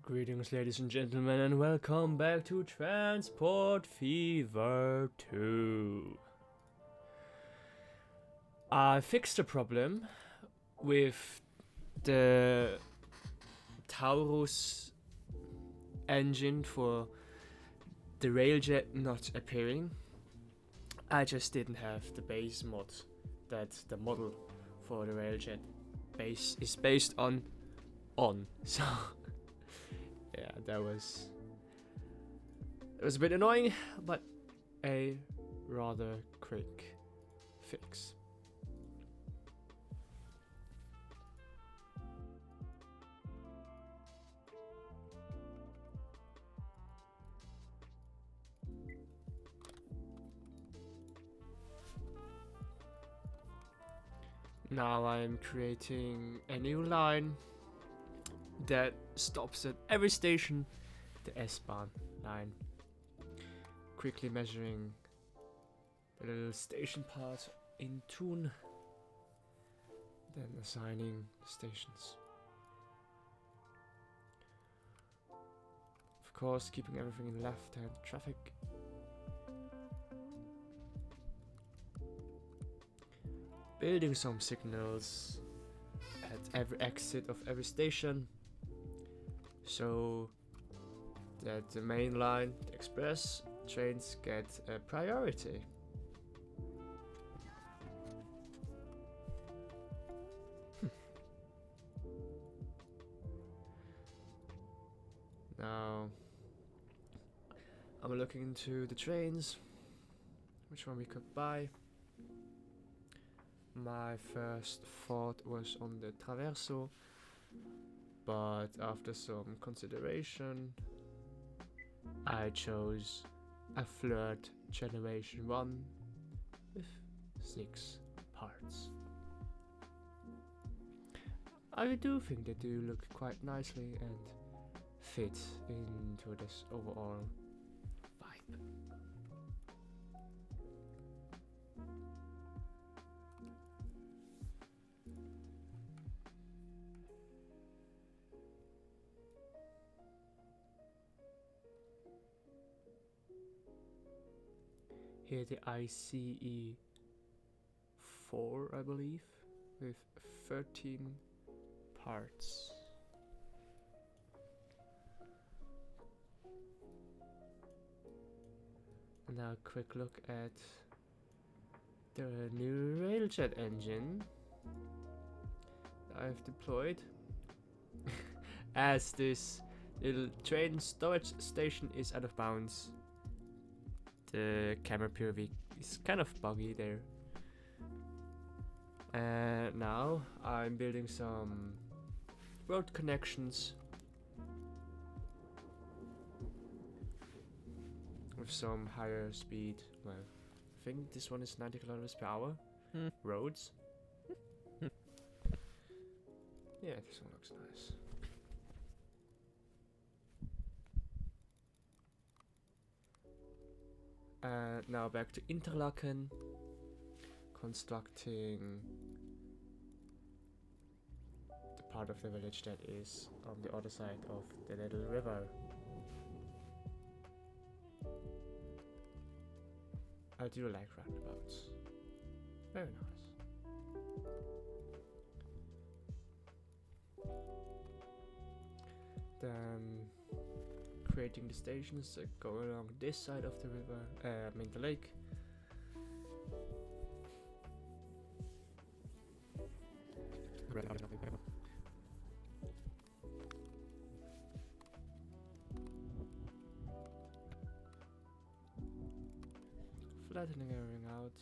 Greetings, ladies and gentlemen, and welcome back to Transport Fever 2. I fixed the problem with the Taurus engine for the railjet not appearing. I just didn't have the base mod that the model for the railjet base is based on. So yeah, it was a bit annoying, but a rather quick fix. Now I'm creating a new line that stops at every station, the S-bahn line. Quickly measuring the little station part in tune, then assigning stations. Of course, keeping everything in left-hand traffic. Building some signals at every exit of every station, so that the main line, the express trains, get a priority. Now I'm looking into the trains, which one we could buy. My first thought was on the Traverso, but after some consideration I chose a Flirt Generation 1 with 6 parts. I do think they do look quite nicely and fit into this overall vibe. Here the ICE 4, I believe, with 13 parts. And now a quick look at the new railjet engine that I've deployed. As this little train storage station is out of bounds, the camera POV is kind of buggy there. And now I'm building some road connections with some higher speed. Well, I think this one is 90 kilometers per hour. Roads. Yeah, this one looks nice. Now back to Interlaken, constructing the part of the village that is on the other side of the little river. I do like roundabouts. Very nice. Then creating the stations that go along this side of the river, I mean the lake. Flattening everything out.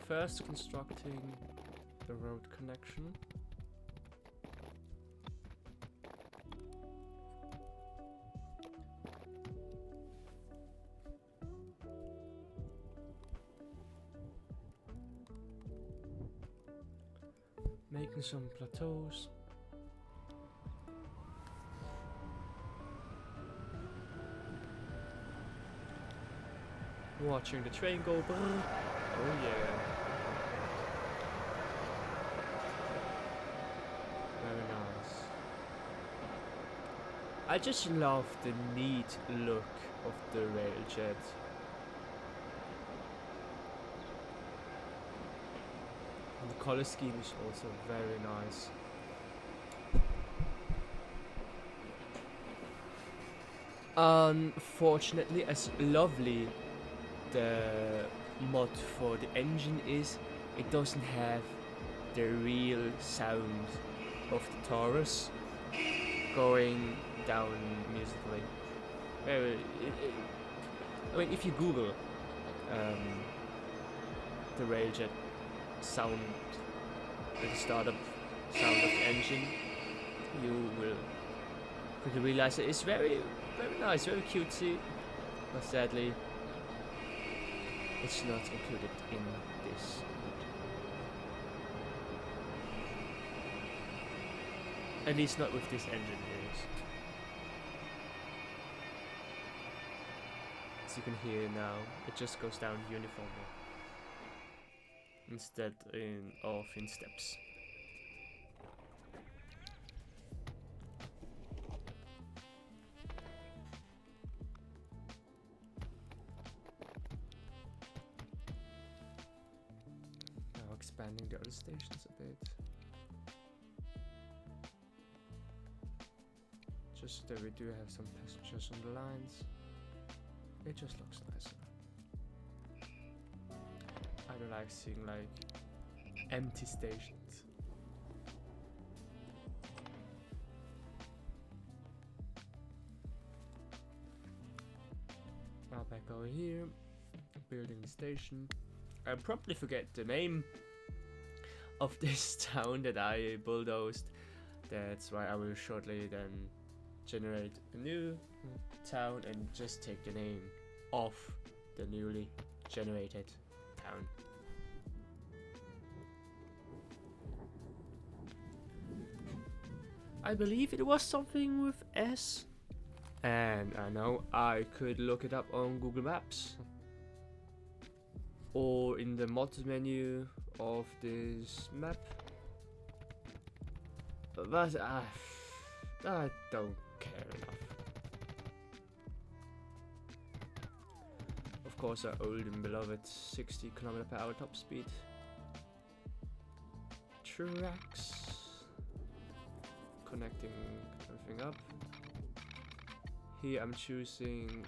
First constructing the road connection. Making some plateaus. Watching the train go brrr. Oh yeah. I just love the neat look of the railjet. And the color scheme is also very nice. Unfortunately, as lovely the mod for the engine is, it doesn't have the real sound of the Taurus going down musically. I mean, if you Google the railjet sound, the startup sound of the engine, you will quickly realize that it's very, very nice, very cutesy, but sadly, it's not included in this. At least not with this engine here. As you can hear now, it just goes down uniformly instead of in steps. Now expanding the other stations a bit. Just that we do have some passengers on the lines. It just looks nicer. I don't like seeing like empty stations. Now back over here, building the station. I'll probably forget the name of this town that I bulldozed. That's why I will shortly then generate a new town and just take the name of the newly generated town. I believe it was something with S, and I know I could look it up on Google Maps or in the mod menu of this map, but I don't care enough. Of course, our old and beloved 60 km/h top speed tracks, connecting everything up. Here I'm choosing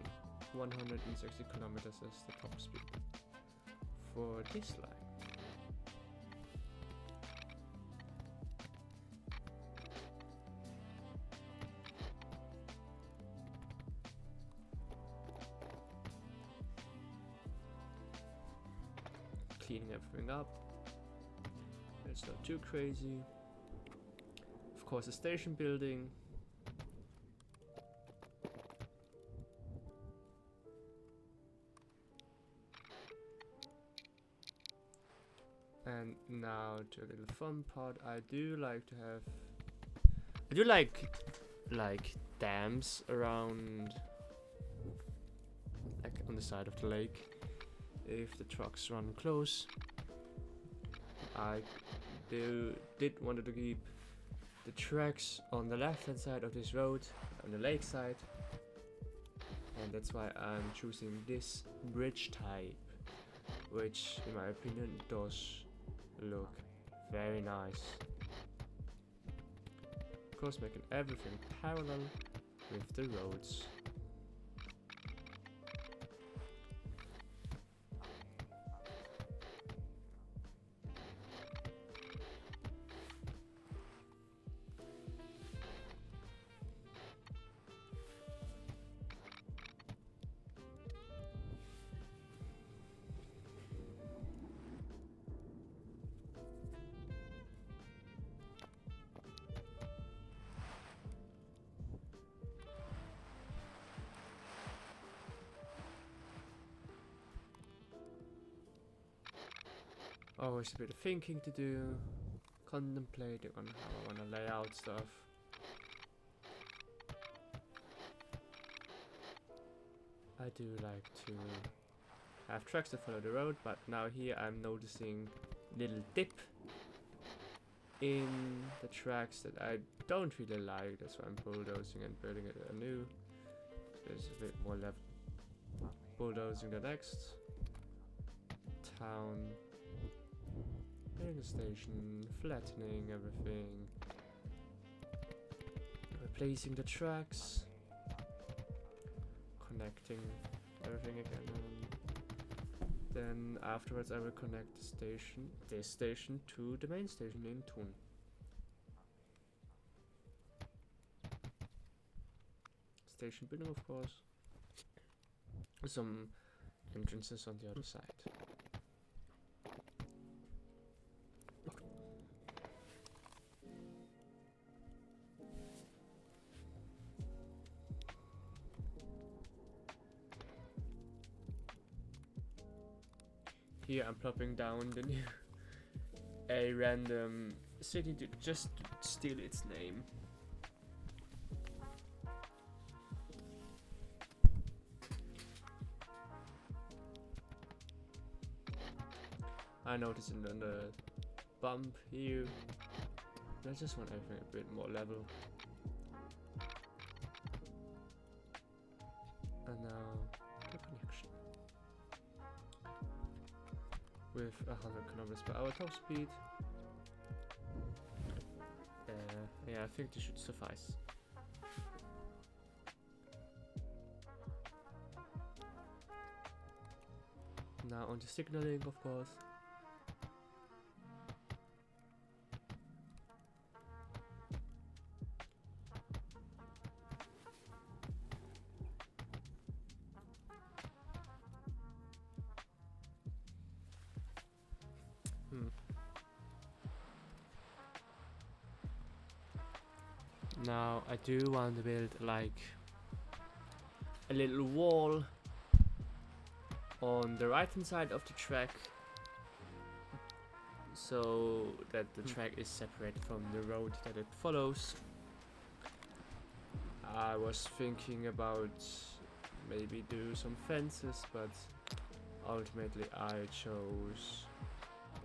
160 kilometers as the top speed for this line. Cleaning everything up. It's not too crazy. Of course, a station building. And now to a little fun part. I do like dams around, like on the side of the lake. If the trucks run close, I did want to keep the tracks on the left hand side of this road, on the lake side, and that's why I'm choosing this bridge type, which in my opinion does look very nice. Of course, making everything parallel with the roads. Always a bit of thinking to do, contemplating on how I want to lay out stuff. I do like to have tracks to follow the road, but now here I'm noticing little dip in the tracks that I don't really like. That's why I'm bulldozing and building it anew. There's a bit more left. Bulldozing the next town. Building a station, flattening everything. Replacing the tracks. Connecting everything again. Then afterwards I will connect this station to the main station in Thun. Station building, of course. Some entrances on the other side. Here I'm plopping down the new a random city to just steal its name. I noticed it on the bump here. I just want everything a bit more level. And now the connection. With 100 kilometers per hour top speed. Yeah, I think this should suffice. Now on to signaling, of course. Now I do want to build like a little wall on the right hand side of the track so that the track is separated from the road that it follows. I was thinking about maybe do some fences, but ultimately I chose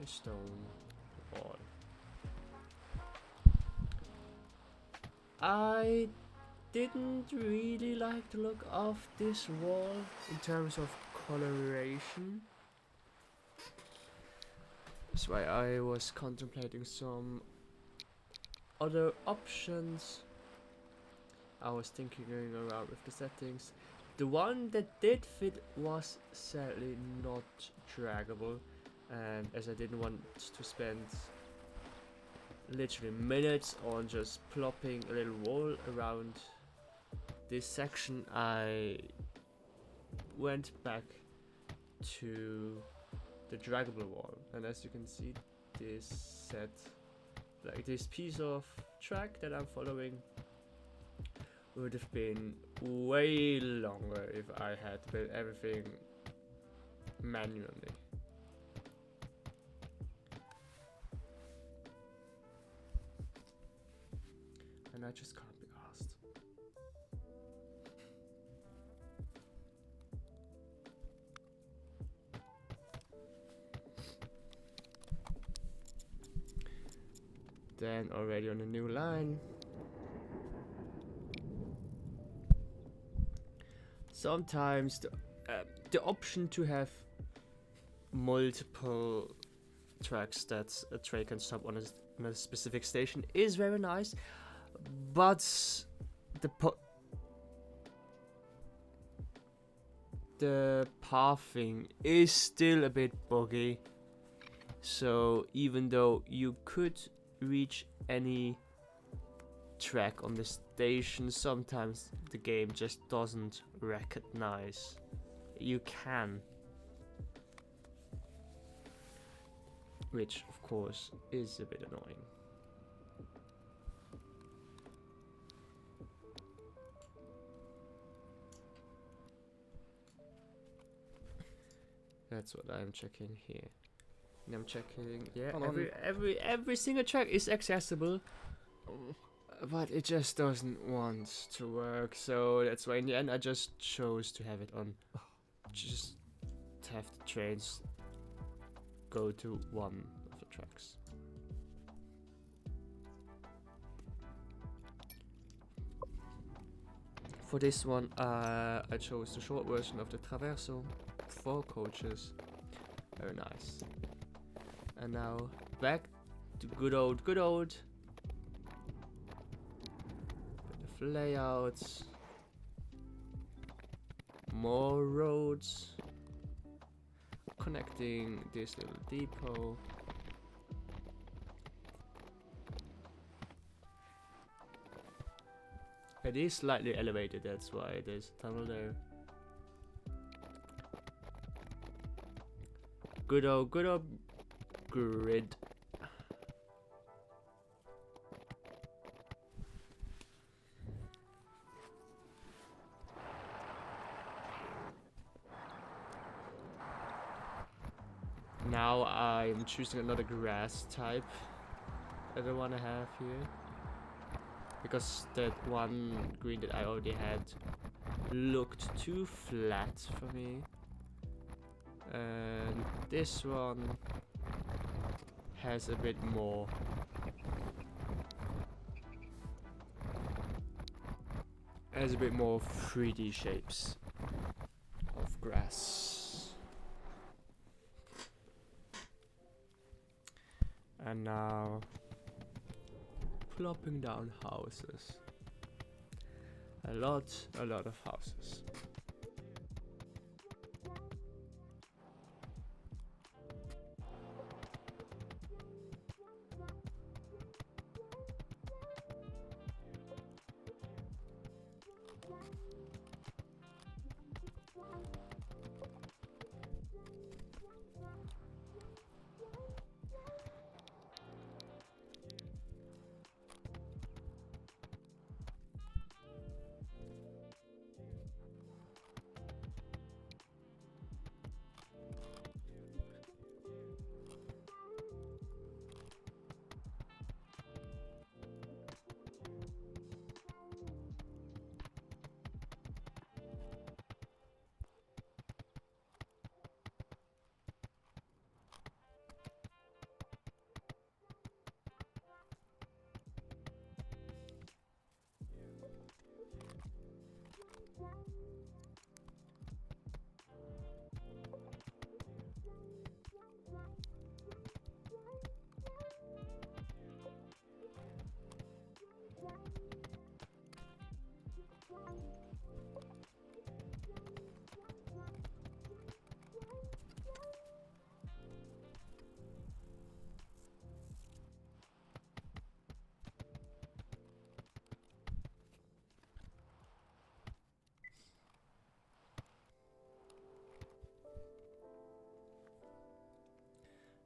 a stone wall. I didn't really like the look of this wall in terms of coloration. That's why I was contemplating some other options. I was thinking going around with the settings. The one that did fit was sadly not draggable, and as I didn't want to spend literally minutes on just plopping a little wall around this section, I went back to the draggable wall, and as you can see, this set, like this piece of track that I'm following, would have been way longer if I had built everything manually. And I just can't be asked. Then already on a new line. Sometimes the option to have multiple tracks that a train can stop on a specific station is very nice, but the pathing is still a bit buggy. So even though you could reach any track on the station, sometimes the game just doesn't recognize you can, which of course is a bit annoying. That's what I'm checking here. And I'm checking, yeah, every single track is accessible, but it just doesn't want to work. So that's why in the end I just chose to have it on, just to have the trains go to one of the tracks. For this one, I chose the short version of the Traverso, 4 coaches. Very nice. And now back to good old. Bit of layouts. More roads. Connecting this little depot. It is slightly elevated, that's why there's a tunnel there. Good old grid. Now I'm choosing another grass type that I want to have here. Because that one green that I already had looked too flat for me. And this one has a bit more. Has a bit more 3D shapes of grass. And now plopping down houses. A lot of houses.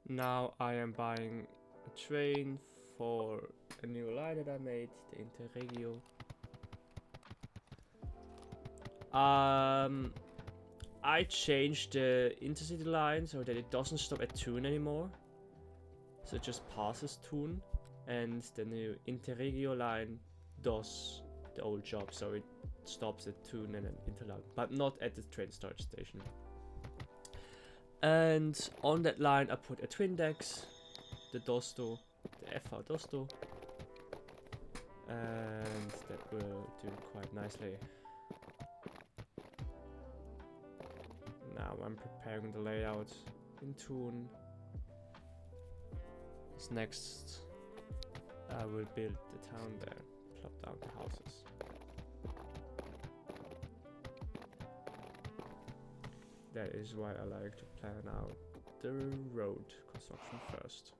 Now I am buying a train for a new line that I made, the Interregio. I changed the intercity line so that it doesn't stop at Thun anymore. So it just passes Thun, and the new Interregio line does the old job, so it stops at Thun and then Interlaken, but not at the train storage station. And on that line I put a twin dex, the Dosto, the FV Dosto, and that will do quite nicely. Now I'm preparing the layout in Thun. Next I will build the town there, plop down the houses. That is why I like to plan out the road construction first.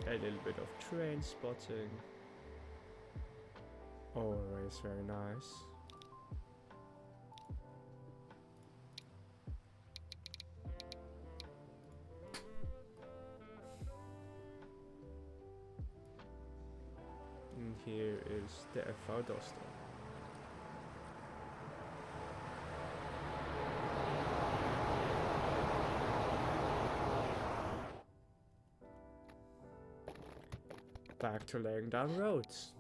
A little bit of train spotting. Always very nice. And here is the FV Dosto. Back to laying down roads.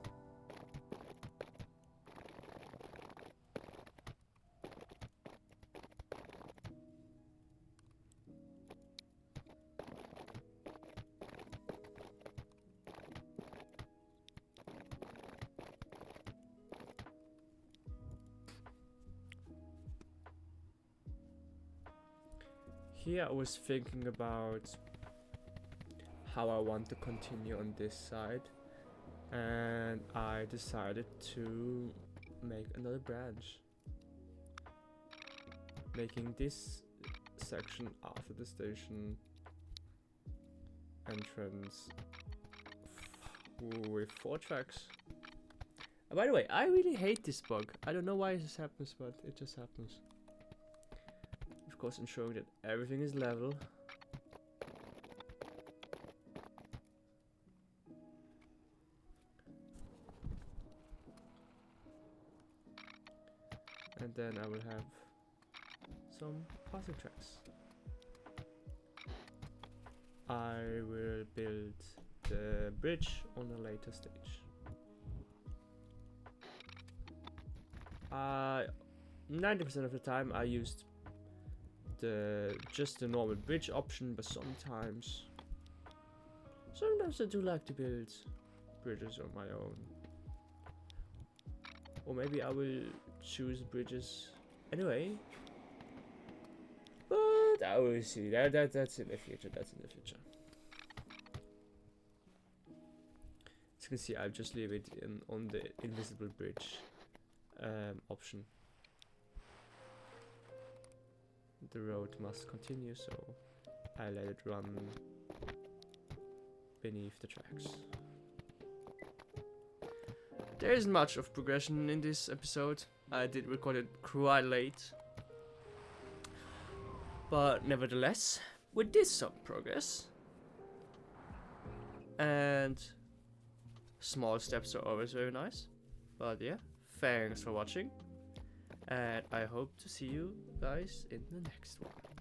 here I was thinking about how I want to continue on this side, and I decided to make another branch, making this section after the station entrance with 4 tracks. By the way, I really hate this bug. I don't know why this happens, but it just happens. Of course, ensuring that everything is level. And then I will have some passing tracks. I will build the bridge on a later stage. 90% of the time I used just the normal bridge option, but sometimes I do like to build bridges on my own. Or maybe I will choose bridges anyway. But I will see. That's in the future. That's in the future. As you can see, I'll just leave it on the invisible bridge option. The road must continue, so I let it run beneath the tracks. There isn't much of progression in this episode. I did record it quite late. But nevertheless, we did some progress. And small steps are always very nice. But yeah, thanks for watching. And I hope to see you guys in the next one.